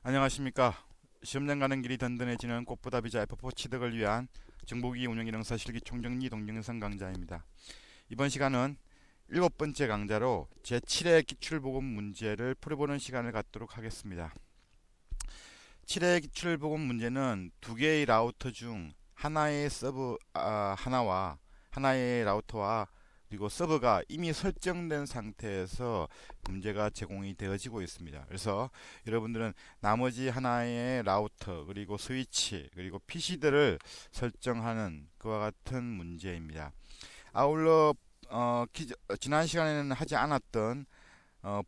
안녕하십니까. 시험장 가는 길이 든든해지는 꽃보다 비자 F4 취득을 위한 정보기 운영기능사 실기 총정리 동영상 강좌입니다. 이번 시간은 7번째 강좌로 제7회 기출보급 문제를 풀어보는 시간을 갖도록 하겠습니다. 7회 기출보급 문제는 두 개의 라우터 중 하나의 하나의 라우터와 그리고 서버가 이미 설정된 상태에서 문제가 제공이 되어지고 있습니다. 그래서 여러분들은 나머지 하나의 라우터 그리고 스위치 그리고 PC들을 설정하는 그와 같은 문제입니다. 아울러 지난 시간에는 하지 않았던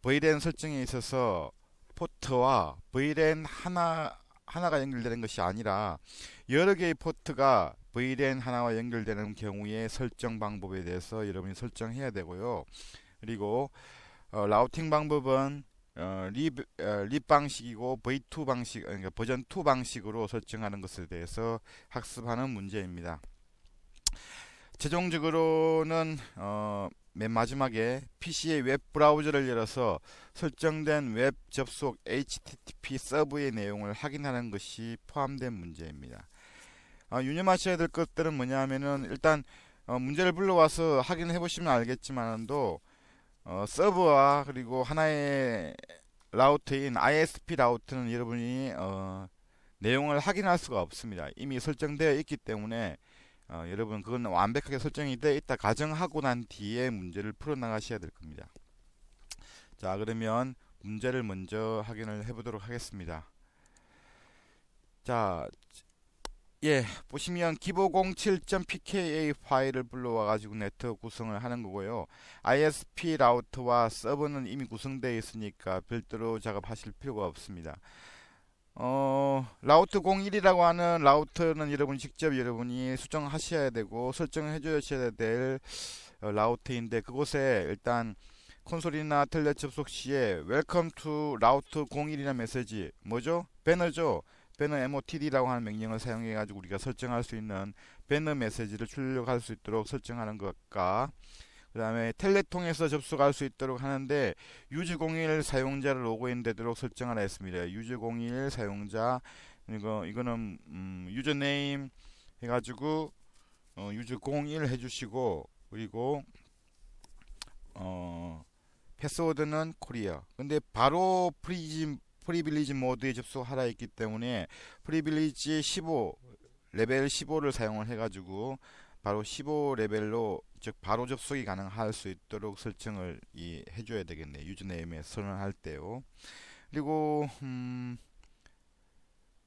VLAN 설정에 있어서 포트와 VLAN 하나가 연결되는 것이 아니라 여러 개의 포트가 VLAN 하나와 연결되는 경우의 설정 방법에 대해서 여러분이 설정해야 되고요. 그리고 라우팅 방법은 립 방식이고 V2 방식, 그러니까 버전 2 방식으로 설정하는 것에 대해서 학습하는 문제입니다. 최종적으로는 맨 마지막에 PC의 웹 브라우저를 열어서 설정된 웹 접속 HTTP 서버의 내용을 확인하는 것이 포함된 문제입니다. 유념하셔야 될 것들은 뭐냐 하면은 일단 문제를 불러와서 확인해 보시면 알겠지만도 서버와 그리고 하나의 라우터인 ISP 라우터는 여러분이 내용을 확인할 수가 없습니다. 이미 설정되어 있기 때문에 여러분 그건 완벽하게 설정이 되어 있다 가정하고 난 뒤에 문제를 풀어 나가셔야 될 겁니다. 자, 그러면 문제를 먼저 확인을 해 보도록 하겠습니다. 자, 보시면 기본 07.pka 파일을 불러와 가지고 네트워크 구성을 하는 거고요. ISP 라우터와 서버는 이미 구성되어 있으니까 별도로 작업하실 필요가 없습니다. 라우터 01이라고 하는 라우터는 여러분이 수정하셔야 되고 설정을 해주셔야 될 라우터인데, 그곳에 일단 콘솔이나 텔넷 접속 시에 Welcome to Router 01이라는 메시지, 뭐죠? 배너죠? 배너 MOTD라고 하는 명령을 사용해 가지고 우리가 설정할 수 있는 배너 메시지를 출력할 수 있도록 설정하는 것과, 그 다음에 텔넷 통해서 접속할 수 있도록 하는데 유즈01 사용자를 로그인 되도록 설정하라 했습니다. 유즈01 사용자, 이거는 유저네임 해가지고 유즈01 해주시고, 그리고 패스워드는 코리아. 근데 바로 프리빌리지 모드에 접속하라 했기 때문에 프리빌리지 15 레벨 15를 사용을 해가지고 바로 15 레벨로, 즉 바로 접속이 가능할 수 있도록 설정을 해줘야 되겠네요. 유저네임에 선언할 때요. 그리고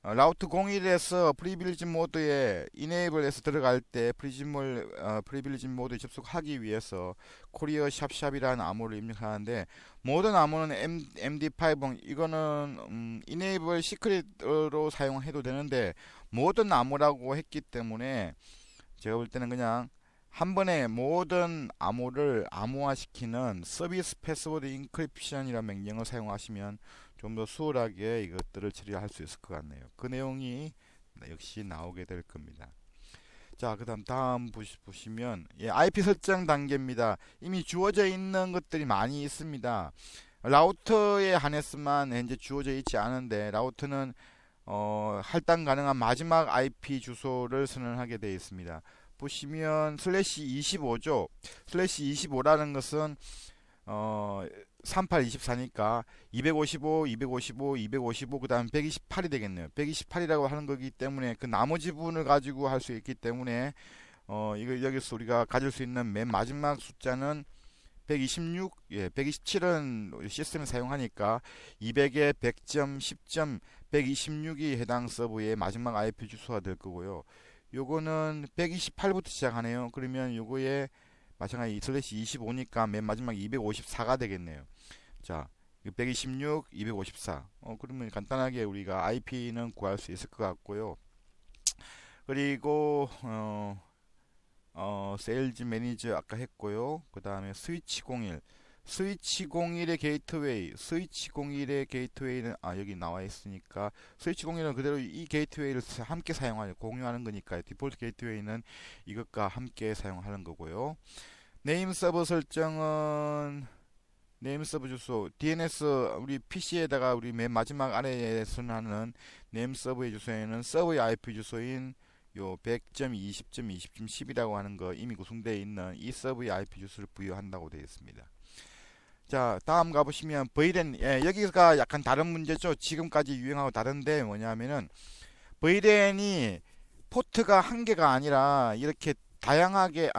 라우트 01에서 프리빌리지 모드에 이네이블에서 들어갈 때 프리빌리지 모드에 접속하기 위해서 코리어 샵샵이라는 암호를 입력하는데, 모든 암호는 MD5, 이거는 이네이블 시크릿으로 사용해도 되는데 모든 암호라고 했기 때문에 제가 볼 때는 그냥 한 번에 모든 암호를 암호화시키는 서비스 패스워드 인크립션이라는 명령을 사용하시면 좀 더 수월하게 이것들을 처리할 수 있을 것 같네요. 그 내용이 역시 나오게 될 겁니다. 자, 다음 보시면 IP 설정 단계입니다. 이미 주어져 있는 것들이 많이 있습니다. 라우터에 한해서만 현재 주어져 있지 않은데, 라우터는 할당 가능한 마지막 IP 주소를 선언하게 되어 있습니다. 보시면 /25죠. /25라는 것은 3824니까 255, 그 다음 128이 되겠네요. 128이라고 하는 거기 때문에 그 나머지 부분을 가지고 할 수 있기 때문에 이거 여기서 우리가 가질 수 있는 맨 마지막 숫자는 126, 127은 시스템을 사용하니까 200에 100점, 10점, 126이 해당 서버의 마지막 IP 주소가 될 거고요. 요거는 128부터 시작하네요. 그러면 요거에 마찬가지 /25니까 맨 마지막 254가 되겠네요. 자, 126, 254. 그러면 간단하게 우리가 IP는 구할 수 있을 것 같고요. 그리고 세일즈 매니저 아까 했고요. 그 다음에 스위치 01. 스위치 01의 게이트웨이는 여기 나와 있으니까 스위치 01은 그대로 이 게이트웨이를 함께 공유하는 거니까요. 디폴트 게이트웨이는 이것과 함께 사용하는 거고요. 네임 서버 설정은 네임 서버 주소 DNS 우리 PC에다가 우리 맨 마지막 아래에 선하는 네임 서버의 주소에는 서버의 IP 주소인 요 100.20.20.10이라고 하는 거 이미 구성되어 있는 이 서버의 IP 주소를 부여한다고 되어 있습니다. 자, 다음 가보시면 VLAN, 여기가 약간 다른 문제죠. 지금까지 유행하고 다른데 뭐냐면은 VLAN이 포트가 한 개가 아니라 이렇게 다양하게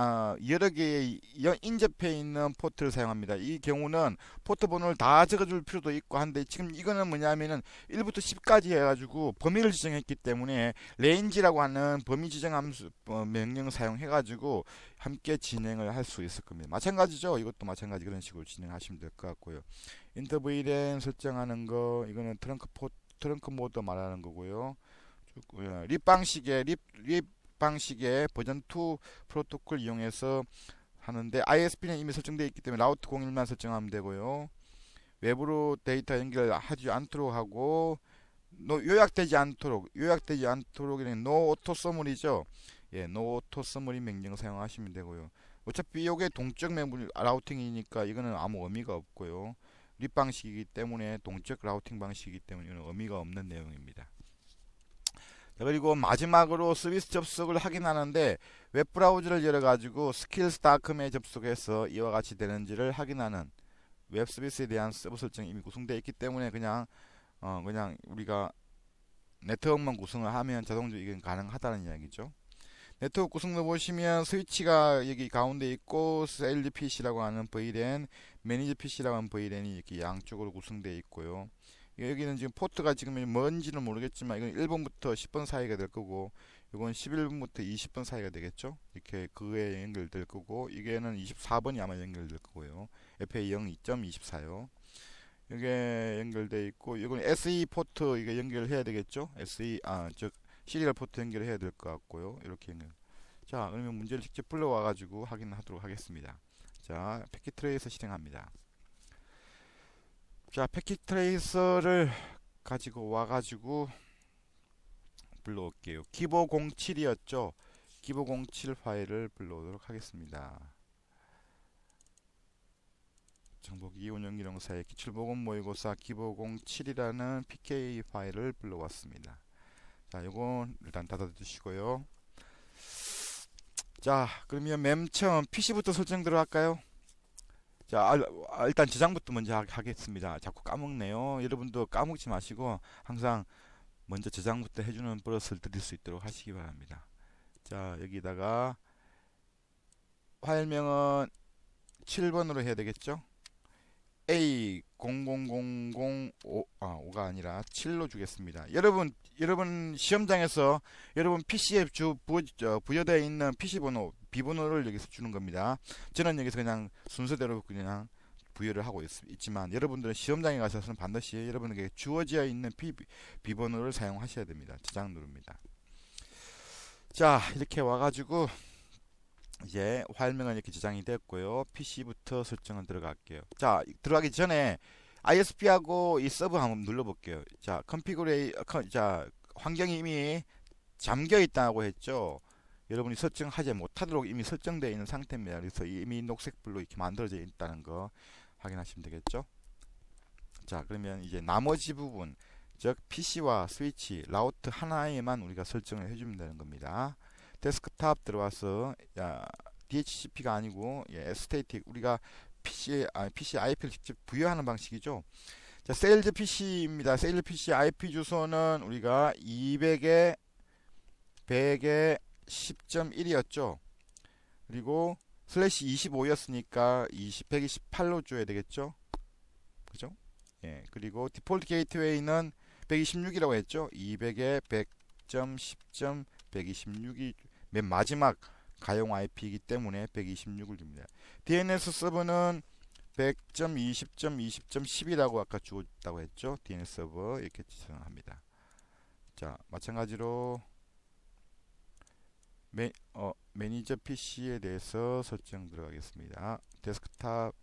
여러 개의 인접해 있는 포트를 사용합니다. 이 경우는 포트 번호를 다 적어줄 필요도 있고 한데 지금 이거는 뭐냐면은 1부터 10까지 해가지고 범위를 지정했기 때문에 레인지라고 하는 범위 지정 함수 명령 사용해가지고 함께 진행을 할 수 있을 겁니다. 마찬가지죠. 이것도 마찬가지 그런 식으로 진행하시면 될 것 같고요. 인터 VLAN 설정하는 거 이거는 트렁크 모드 말하는 거고요. 립 방식의 버전 2 프로토콜 이용해서 하는데 ISP는 이미 설정되어 있기 때문에 라우트 01만 설정하면 되고요. 외부로 데이터 연결하지 않도록 하고 요약되지 않도록 이런 노 오토 서머리죠. 예, 노 오토 서머리 명령 사용하시면 되고요. 어차피 이게 동적 매물 라우팅이니까 이거는 아무 의미가 없고요. 립 방식이기 때문에 동적 라우팅 방식이기 때문에 이건 의미가 없는 내용입니다. 자, 그리고 마지막으로 서비스 접속을 확인하는데 웹브라우저를 열어가지고 skills.com에 접속해서 이와 같이 되는지를 확인하는 웹 서비스에 대한 서버 설정이 이미 구성되어 있기 때문에 그냥 우리가 네트워크만 구성을 하면 자동적으로 이게 가능하다는 이야기죠. 네트워크 구성도 보시면 스위치가 여기 가운데 있고 세일즈 PC라고 하는 VLAN, 매니저 PC라고 하는 VLAN이 이렇게 양쪽으로 구성되어 있고요. 여기는 지금 포트가 지금 뭔지는 모르겠지만 이건 1번부터 10번 사이가 될 거고 이건 11번부터 20번 사이가 되겠죠. 이렇게 그에 연결될 거고 이게는 24번이 아마 연결될 거고요. FA0 2.24요. 이게 연결돼 있고 이건 SE 포트 이게 연결해야 되겠죠. SE 즉 시리얼 포트 연결해야 될 것 같고요. 이렇게 연결. 자, 그러면 문제를 직접 불러와 가지고 확인하도록 하겠습니다. 자, 패킷 트레이서 실행합니다. 자, 패킷 트레이서를 가지고 와가지고 불러올게요. 기보 07이었죠. 기보 07 파일을 불러오도록 하겠습니다. 정보기 운영기능사의 기출보건 모의고사 기보 07이라는 pk 파일을 불러왔습니다. 자, 요건 일단 닫아두시고요. 자, 그러면 맨 처음 PC부터 설정 들어갈까요? 자, 일단 저장부터 먼저 하겠습니다. 자꾸 까먹네요. 여러분도 까먹지 마시고 항상 먼저 저장부터 해주는 버릇을 들일 수 있도록 하시기 바랍니다. 자, 여기다가 파일명은 7번으로 해야 되겠죠? A00005가 아니라 7로 주겠습니다. 여러분 시험장에서 여러분 PC에 부여되어 있는 PC 번호 비번호를 여기서 주는 겁니다. 저는 여기서 그냥 순서대로 그냥 부여를 하고 있지만 여러분들은 시험장에 가셔서는 반드시 여러분에게 주어져 있는 비번호를 사용하셔야 됩니다. 저장 누릅니다. 자, 이렇게 와가지고 이제 파일명은 이렇게 저장이 됐고요. PC부터 설정을 들어갈게요. 자, 들어가기 전에 ISP하고 이 서버 한번 눌러볼게요. 자, 자, 환경이 이미 잠겨 있다고 했죠. 여러분이 설정하지 못하도록 이미 설정되어 있는 상태입니다. 그래서 이미 녹색불로 이렇게 만들어져 있다는 거 확인하시면 되겠죠. 자, 그러면 이제 나머지 부분, 즉 PC와 스위치, 라우트 하나에만 우리가 설정을 해주면 되는 겁니다. 데스크탑 들어와서 DHCP가 아니고 스태틱 우리가 PC IP를 직접 부여하는 방식이죠. 자, 세일즈 PC입니다. 세일즈 PC IP 주소는 우리가 200에 100에 10.1이었죠. 그리고 슬래시 25였으니까 128로 줘야 되겠죠. 그죠? 예. 그리고 디폴트 게이트웨이는 126이라고 했죠. 200에 100.10.126이 맨 마지막 가용 IP이기 때문에 126을 줍니다. DNS 서버는 100.20.20.10이라고 아까 주었다고 했죠. DNS 서버 이렇게 지정합니다. 자, 마찬가지로 매니저 PC에 대해서 설정 들어가겠습니다. 데스크탑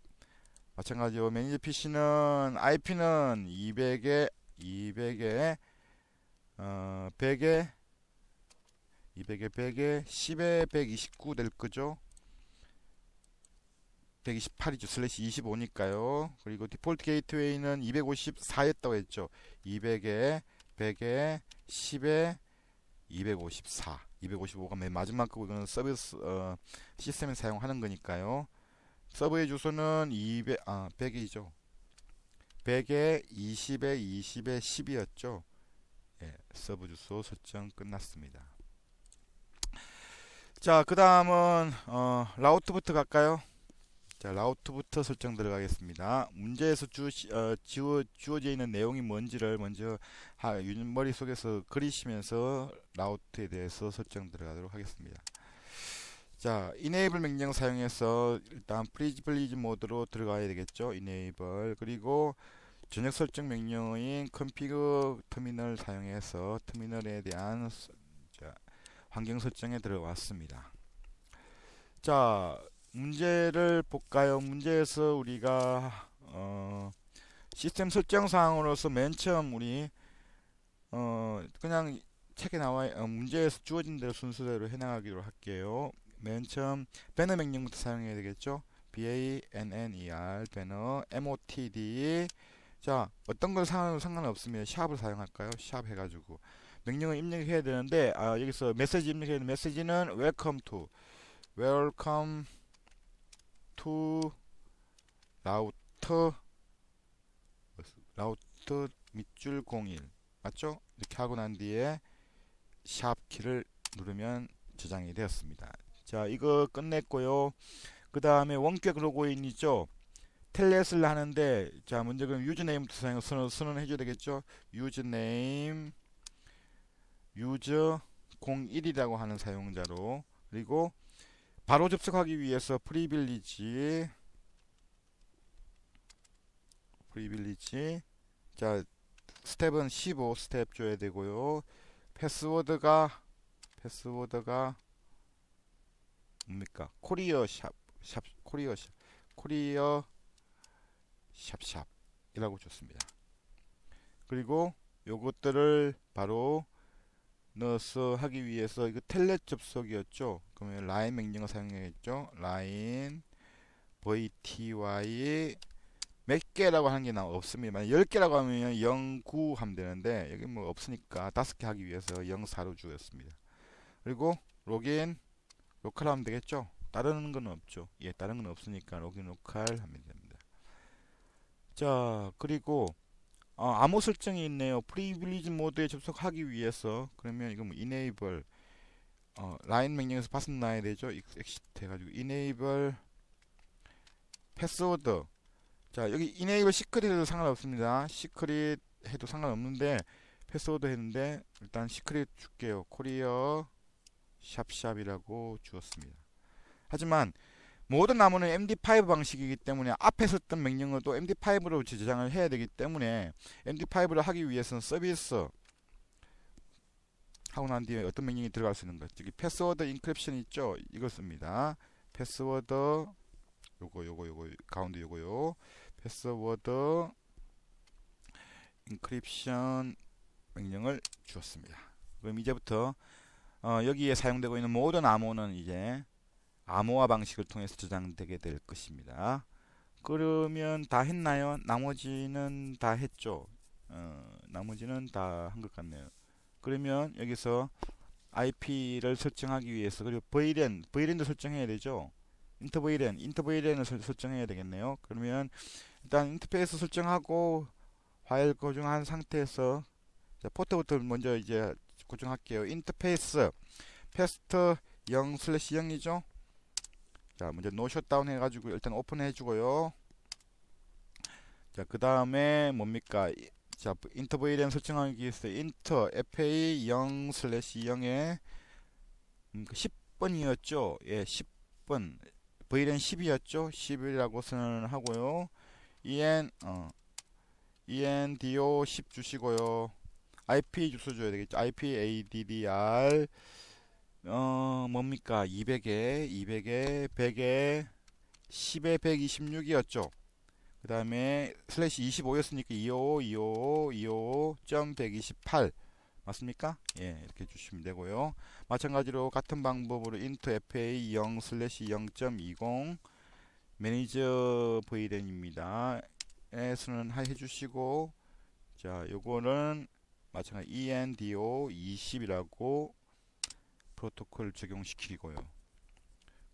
마찬가지로 매니저 PC는 IP는 200에 100에 100에 10에 129 될 거죠. 128이죠. 슬래시 25니까요. 그리고 디폴트 게이트웨이는 254였다고 했죠. 200에 100에 10에 254, 255가 맨 마지막 거고 이거는 서비스 시스템에 사용하는 거니까요. 서버의 주소는 100이죠. 100에 20에 20에 10이었죠. 예, 서버 주소 설정 끝났습니다. 자, 그 다음은 라우트부터 갈까요? 자, 라우트부터 설정 들어가겠습니다. 문제에서 주어져 있는 내용이 뭔지를 먼저 머릿속에서 그리시면서 라우트에 대해서 설정 들어가도록 하겠습니다. 자, enable 명령 사용해서 일단 privilege 모드로 들어가야 되겠죠. enable. 그리고 전역 설정 명령인 config 터미널 사용해서 터미널에 대한 환경 설정에 들어왔습니다. 자, 문제를 볼까요? 문제에서 우리가 시스템 설정 사항으로서 맨 처음 우리 그냥 책에 나와 문제에서 주어진 대로 순서대로 해나가기로 할게요. 맨 처음 배너 명령부터 사용해야 되겠죠. banner 배너 motd. 자, 어떤 걸 상관없으면 샵을 사용할까요? 샵 해가지고 명령을 입력해야 되는데 여기서 메시지 입력해야 되는 메시지는 welcome to 라우터 밑줄 01 맞죠? 이렇게 하고 난 뒤에 샵 키를 누르면 저장이 되었습니다. 자, 이거 끝냈고요. 그 다음에 원격 로그인이죠. 텔넷을 하는데 자, 먼저 그럼 유저네임부터 선언해 줘야 되겠죠. 유저네임 유저 01이라고 하는 사용자로, 그리고 바로 접속하기 위해서 프리빌리지 자, 스텝은 15 스텝 줘야 되고요. 패스워드가 뭡니까? 코리어 샵이라고 줬습니다. 그리고 요것들을 바로 넣어서 하기 위해서 이거 텔넷 접속이었죠. 그러면 라인 명령을 사용했죠. 라인 vty 몇 개라고 하는 게 없습니다. 만약 10개라고 하면 09 하면 되는데 여기 뭐 없으니까 5개 하기 위해서 04로 주었습니다. 그리고 로긴 로컬 하면 되겠죠. 다른 건 없죠. 예, 다른 건 없으니까 로긴 로컬 하면 됩니다. 자, 그리고 암호 설정이 있네요. 프리빌리지 모드에 접속하기 위해서. 그러면 이거 뭐 enable 라인 명령에서 벗어나야 되죠. exit 해가지고 enable 패스워드. 자, 여기 enable secret 해도 상관없습니다. secret 해도 상관없는데 패스워드 했는데 일단 secret 줄게요. 코리어 샵샵이라고 주었습니다. 하지만 모든 나무는 MD5 방식이기 때문에 앞에 썼던 명령을 또 MD5로 저장을 해야 되기 때문에 MD5를 하기 위해서는 서비스 하고 난 뒤에 어떤 명령이 들어갈 수 있는 것, 저기 패스워드 인크립션 있죠. 이걸 씁니다. 패스워드 요거 가운데 요거요. 패스워드 인크립션 명령을 주었습니다. 그럼 이제부터 여기에 사용되고 있는 모든 암호는 이제 암호화 방식을 통해서 저장되게 될 것입니다. 그러면 다 했나요? 나머지는 다 했죠. 나머지는 다 한 것 같네요. 그러면 여기서 IP를 설정하기 위해서, 그리고 VLAN도 설정해야 되죠. 인터VLAN을 설정해야 되겠네요. 그러면 일단 인터페이스 설정하고 파일 고정한 상태에서 포트부터 먼저 이제 고정할게요. 인터페이스 패스트 0/0이죠. 자, 먼저 노 셧다운 해가지고 일단 오픈 해주고요. 자, 그 다음에 뭡니까? 자, 인터 VLAN 설정하기 위해서 인터 FA 0/0에 10번이었죠. 예, 10번 VLAN 10이었죠. 10이라고 선언을 하고요. ENDO 10 주시고요. IP 주소 줘야 되겠죠. IP ADDR 뭡니까? 200에 100에 10에 126이었죠. 그 다음에 슬래시 25였으니까 255.128 맞습니까? 예, 이렇게 주시면 되고요. 마찬가지로 같은 방법으로 int fa 0/0.20 매니저 VLAN입니다. 선언해 주시고, 자, 요거는 마찬가지 ENDO 20이라고 프로토콜 적용시키고요.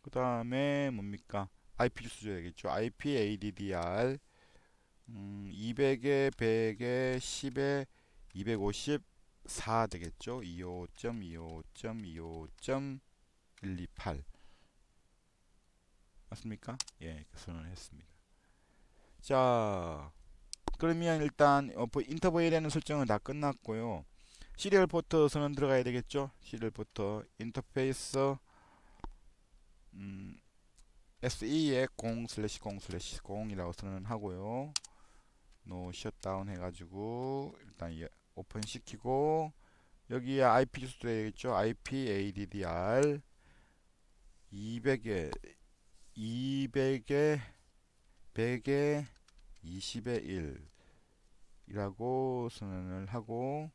그 다음에 뭡니까? IP 주소 줘야겠죠. IP ADDR 200에 100에 10에 254 되겠죠. 25.25.25.128 맞습니까? 예, 선언을 했습니다. 자, 그러면 일단 인터브레이라는 설정은 다 끝났고요. 시리얼 포트 선언 들어가야 되겠죠. 시리얼 포트 인터페이스 SE에 0/0/0이라고 선언하고요. 노 셧다운 해가지고 일단 오픈 시키고 여기에 IP 주소 되겠죠. IP ADDR 200에 200에 100에 20에 1 이라고 선언을 하고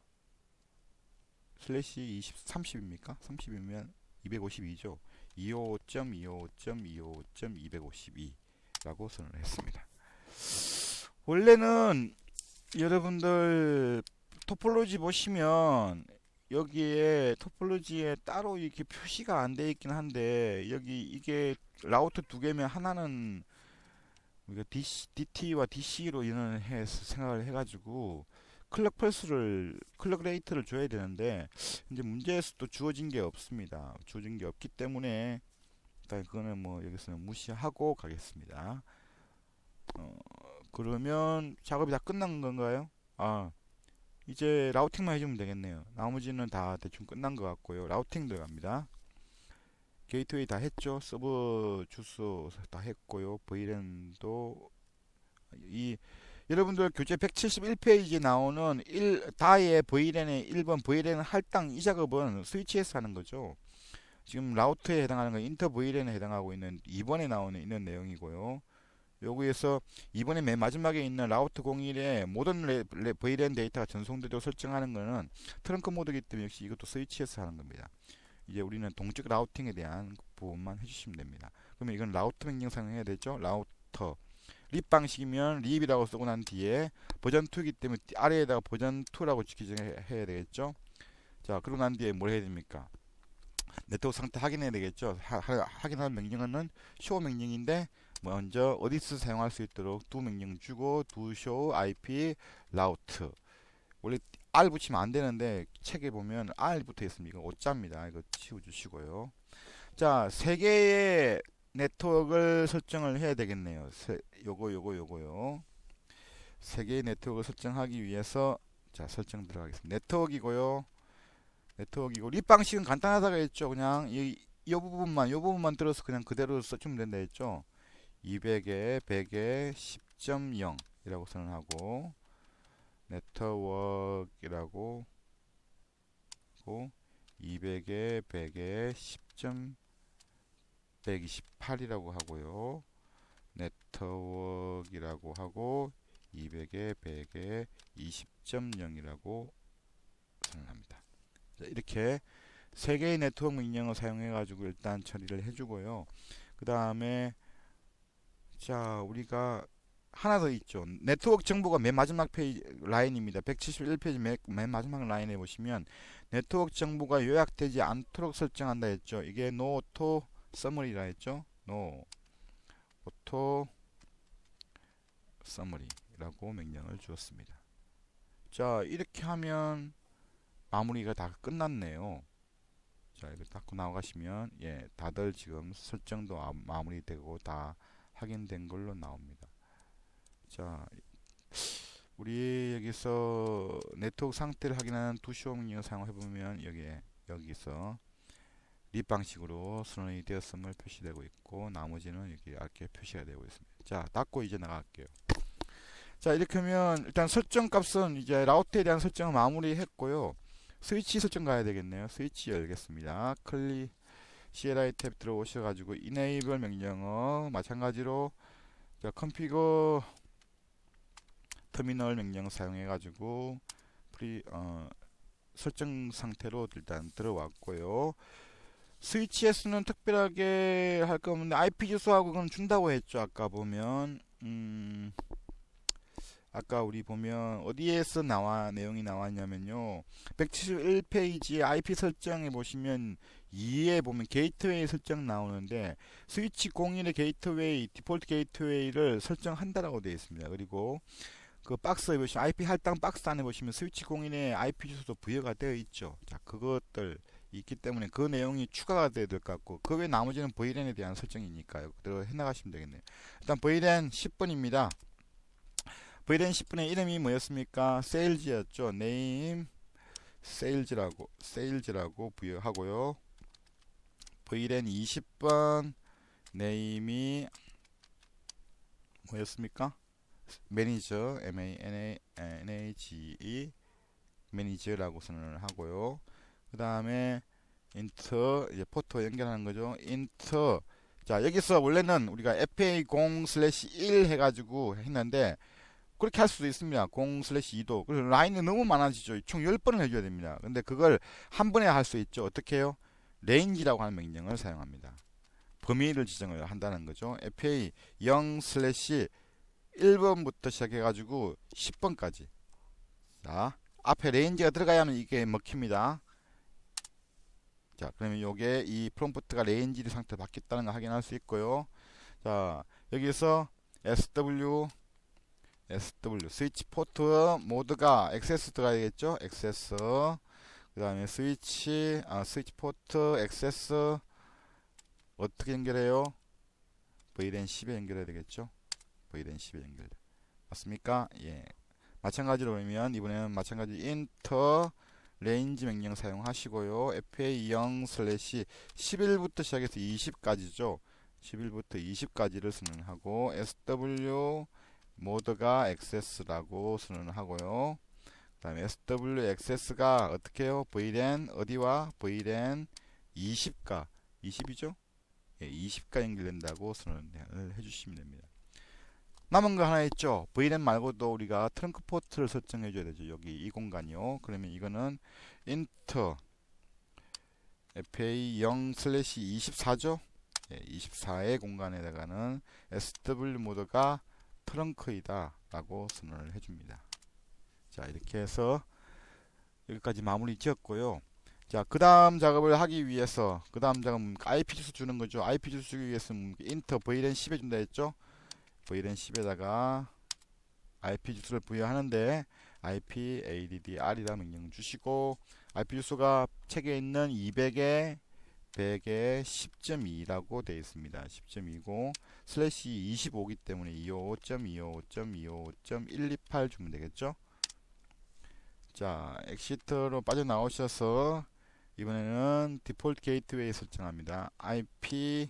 슬래시 20, 30입니까? 30이면 252죠. 25.25.25.252 라고 선언을 했습니다. 원래는 여러분들 토폴로지 보시면 여기에 토폴로지에 따로 이렇게 표시가 안 돼 있긴 한데 여기 이게 라우터 두 개면 하나는 우리가 DT와 DC로 인원을 해서 생각을 해가지고 클럭 펄스를 클럭 레이트를 줘야 되는데 이제 문제에서 또 주어진 게 없습니다. 주어진 게 없기 때문에 일단 그거는 뭐 여기서는 무시하고 가겠습니다. 그러면 작업이 다 끝난 건가요? 아, 이제 라우팅만 해주면 되겠네요. 나머지는 다 대충 끝난 것 같고요. 라우팅 들어갑니다. 게이트웨이 다 했죠. 서버 주소 다 했고요. VLAN도 여러분들 교재 171페이지에 나오는 다의 VLAN의 1번 VLAN 할당 이 작업은 스위치에서 하는 거죠. 지금 라우터에 해당하는 건 인터 VLAN에 해당하고 있는 2번에 나오는 이런 내용이고요. 여기에서 이번에 맨 마지막에 있는 라우터 01에 모든 VLAN 데이터가 전송되도록 설정하는 것은 트렁크 모드이기 때문에 역시 이것도 스위치에서 하는 겁니다. 이제 우리는 동적 라우팅에 대한 부분만 해주시면 됩니다. 그러면 이건 라우터 명령 사용해야 되죠. 라우터 립 방식이면 립이라고 쓰고 난 뒤에 버전 2이기 때문에 아래에다가 버전 2라고 지정해야 되겠죠. 자, 그러고 난 뒤에 뭘 해야 됩니까? 네트워크 상태 확인해야 되겠죠. 확인하는 명령은 show 명령인데 먼저 어디서 사용할 수 있도록 두 명령 주고 두 show IP route 원래 R 붙이면 안 되는데 책에 보면 R 붙어 있습니다. 이거 오자입니다. 이거 치워주시고요. 자, 세 개의 네트워크를 설정을 해야 되겠네요. 요거요. 세 개의 네트워크를 설정하기 위해서 자, 설정 들어가겠습니다. 네트워크이고요. 네트워크이고 립 방식은 간단하다고 했죠. 그냥 이 부분만 들어서 그냥 그대로 써주면 된다 했죠. 200에 100에 10.0 이라고 선언하고 네트워크이라고 200에 100에 10.128이라고 하고요. 네트워크이라고 하고 200에 100에 20.0이라고 선언합니다. 자, 이렇게 세 개의 네트워크 명령을 사용해 가지고 일단 처리를 해주고요. 그 다음에 자, 우리가 하나 더 있죠. 네트워크 정보가 맨 마지막 페이지 라인입니다. 171페이지 맨 마지막 라인에 보시면 네트워크 정보가 요약되지 않도록 설정한다 했죠. 이게 no auto summary라 했죠. no auto summary라고 명령을 주었습니다. 자, 이렇게 하면 마무리가 다 끝났네요. 자, 이거 닫고 나가시면 예, 다들 지금 설정도 마무리되고 다 확인된 걸로 나옵니다. 자, 우리 여기서 네트워크 상태를 확인하는 투쇼 명령을 사용해보면 여기서 립 방식으로 선언이 되었음을 표시되고 있고 나머지는 여기 이렇게 표시가 되고 있습니다. 자, 닫고 이제 나갈게요. 자, 이렇게 하면 일단 설정 값은 이제 라우터에 대한 설정을 마무리했고요. 스위치 설정 가야 되겠네요. 스위치 열겠습니다. CLI 탭 들어오셔가지고 enable 명령어 마찬가지로 configure 터미널 명령 사용해가지고 설정 상태로 일단 들어왔고요. 스위치에서는 특별하게 할 거 없는데 IP 주소하고 그건 준다고 했죠. 아까 보면 아까 우리 보면 어디에서 내용이 나왔냐면요. 171페이지에 IP 설정에 보시면 2에 보면 게이트웨이 설정 나오는데 스위치 01의 게이트웨이, 디폴트 게이트웨이를 설정한다라고 되어 있습니다. 그리고 그 박스에 보시면 IP 할당 박스 안에 보시면 스위치 01의 IP 주소도 부여가 되어 있죠. 자, 그것들 있기 때문에 그 내용이 추가가 돼야 될 것 같고 그 외 나머지는 VLAN에 대한 설정이니까요. 그대로 해나가시면 되겠네요. 일단 VLAN 10번입니다. VLAN 10번의 이름이 뭐였습니까? 세일즈였죠. 네임 세일즈라고 부여하고요. VLAN 20번 네임이 뭐였습니까? 매니저 MANAGE 매니저라고 선언을 하고요. 그 다음에 인터 이제 포트 연결하는 거죠. 인터 자 여기서 원래는 우리가 FA0/1 해가지고 했는데 그렇게 할 수도 있습니다. 0/2도. 그래서 라인이 너무 많아지죠. 총 10번을 해줘야 됩니다. 근데 그걸 한 번에 할 수 있죠. 어떻게 해요? 레인지라고 하는 명령을 사용합니다. 범위를 지정을 한다는 거죠. FA0/1번부터 시작해가지고 10번까지. 자, 앞에 레인지가 들어가야만 이게 먹힙니다. 자, 그러면 요게 이 프롬프트가 레인지 상태 바뀌었다는 걸 확인할 수 있고요. 자, 여기서 SW 스위치 포트 모드가 액세스 들어가야겠죠. 액세스 그 다음에 스위치 포트 액세스 어떻게 연결해요? VLAN 10에 연결해야 되겠죠. VLAN 10에 연결 맞습니까? 예. 마찬가지로 보면 이번에는 마찬가지 인터 레인지 명령 사용하시고요. FA0/11부터 시작해서 20까지죠. 11부터 20까지를 선언하고 SW 모드가 액세스라고 선언하고요. 그 다음에 SW 액세스가 어떻게 해요? VLAN 어디와? VLAN 20가 20이죠? 예, 20가 연결된다고 선언을 해주시면 됩니다. 남은 거 하나 있죠? VLAN 말고도 우리가 트렁크 포트를 설정해 줘야 되죠. 여기 이 공간이요. 그러면 이거는 인터 FA0/24죠? 예, 24의 공간에다가는 SW 모드가 트렁크이다 라고 선언을 해줍니다. 자 이렇게 해서 여기까지 마무리 지었고요. 자 그 다음 작업을 하기 위해서 그 다음 작업은 IP 주소 주는 거죠. IP 주소 주기 위해서는 인터 VLAN 10에 준다 했죠. VLAN 10에다가 IP 주소를 부여하는데 IP addr이라 명령 주시고 IP 주소가 책에 있는 200에 100에 10.2라고 되어 있습니다. 10.2고 슬래시 25기 때문에 255.255.255.128 주면 되겠죠. 자 엑시트로 빠져나오셔서 이번에는 디폴트 게이트웨이 설정합니다. IP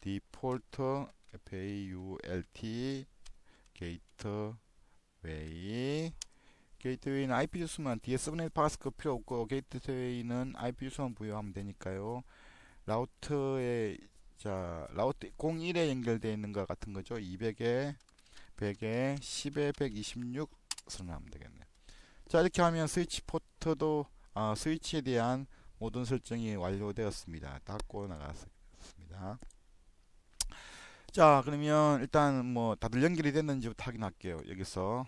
디폴트 FAULT 게이트웨이는 IP 주소만 뒤에 서브넷 파스코 필요 없고 게이트웨이는 IP 주소만 부여하면 되니까요. 라우트에 라우트 01에 연결되어 있는 것 같은 거죠. 200에 100에 10에 126 선언하면 되겠네요. 자 이렇게 하면 스위치 포트도 스위치에 대한 모든 설정이 완료되었습니다. 닫고 나갔습니다. 자 그러면 일단 뭐 다들 연결이 됐는지부터 확인할게요. 여기서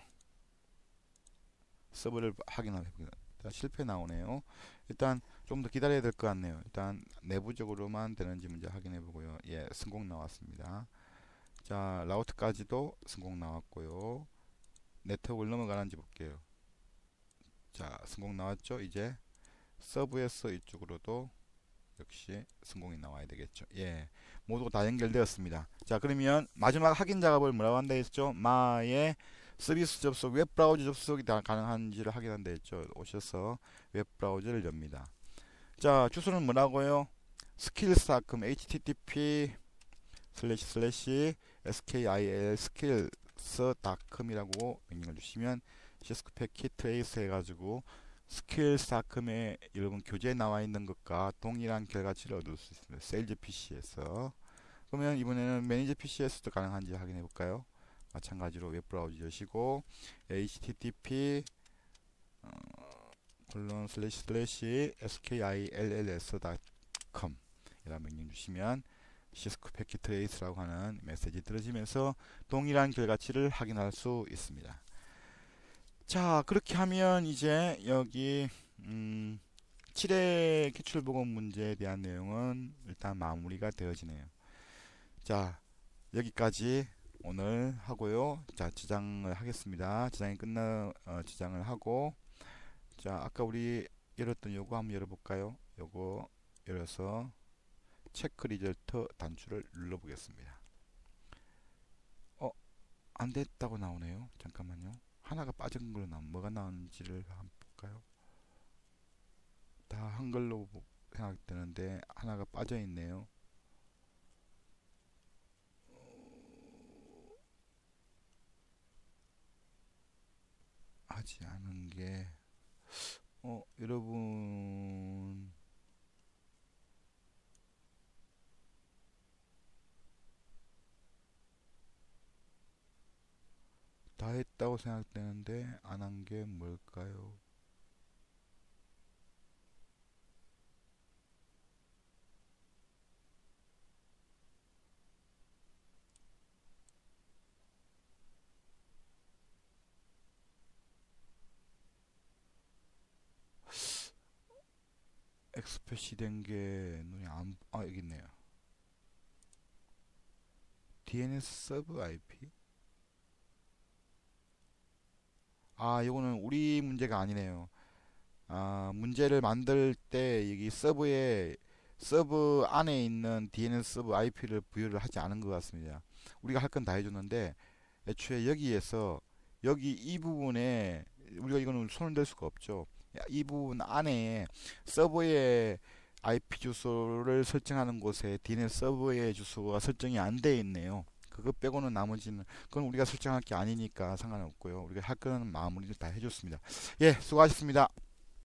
서버를 확인해 봅니다. 실패 나오네요. 일단 좀 더 기다려야 될 것 같네요. 일단 내부적으로만 되는지 먼저 확인해 보고요. 예, 성공 나왔습니다. 자 라우트까지도 성공 나왔고요. 네트워크를 넘어가는지 볼게요. 자 성공 나왔죠. 이제 서브에서 이쪽으로도 역시 성공이 나와야 되겠죠. 예, 모두 다 연결되었습니다. 자 그러면 마지막 확인 작업을 뭐라고 한다 했죠? 마의 서비스 접속, 웹브라우저 접속이 다 가능한지를 확인한다 했죠. 오셔서 웹브라우저를 엽니다. 자 주소는 뭐라고요? skills닷컴 http // skills.com이라고 명령을 주시면 시스코 패킷 트레이스 해가지고 skills.com에 여러분 교재에 나와 있는 것과 동일한 결과치를 얻을 수 있습니다. 세일즈 PC에서. 그러면 이번에는 매니저 PC에서도 가능한지 확인해 볼까요? 마찬가지로 웹브라우저 여시고 http skills.com 이런 명령 주시면 시스코 패킷 트레이스라고 하는 메시지 들어지면서 동일한 결과치를 확인할 수 있습니다. 자, 그렇게 하면 이제 여기 7회 기출보건 문제에 대한 내용은 일단 마무리가 되어지네요. 자, 여기까지 오늘 하고요. 자, 저장을 하겠습니다. 저장이 저장을 하고, 자, 아까 우리 열었던 요거 한번 열어볼까요? 요거 열어서 체크 리절트 단추를 눌러보겠습니다. 안 됐다고 나오네요. 잠깐만요. 하나가 빠진 걸로 뭐가 나오는지를 한번 볼까요? 다 한글로 생각되는데 하나가 빠져 있네요. 하지 않은 게 여러분 다 했다고 생각되는데 안 한 게 뭘까요? 엑스프레시 된 게 눈이 여기 있네요. DNS 서브 IP? 이거는 우리 문제가 아니네요. 문제를 만들 때 여기 서브 안에 있는 DNS 서브 IP를 부여를 하지 않은 것 같습니다. 우리가 할 건 다 해줬는데 애초에 여기에서 여기 이 부분에 우리가 이거는 손을 댈 수가 없죠. 이 부분 안에 서버의 IP 주소를 설정하는 곳에 DNS 서버의 주소가 설정이 안 돼 있네요. 그거 빼고는 나머지는 그건 우리가 설정할 게 아니니까 상관없고요. 우리가 할 거는 마무리를 다 해줬습니다. 예, 수고하셨습니다.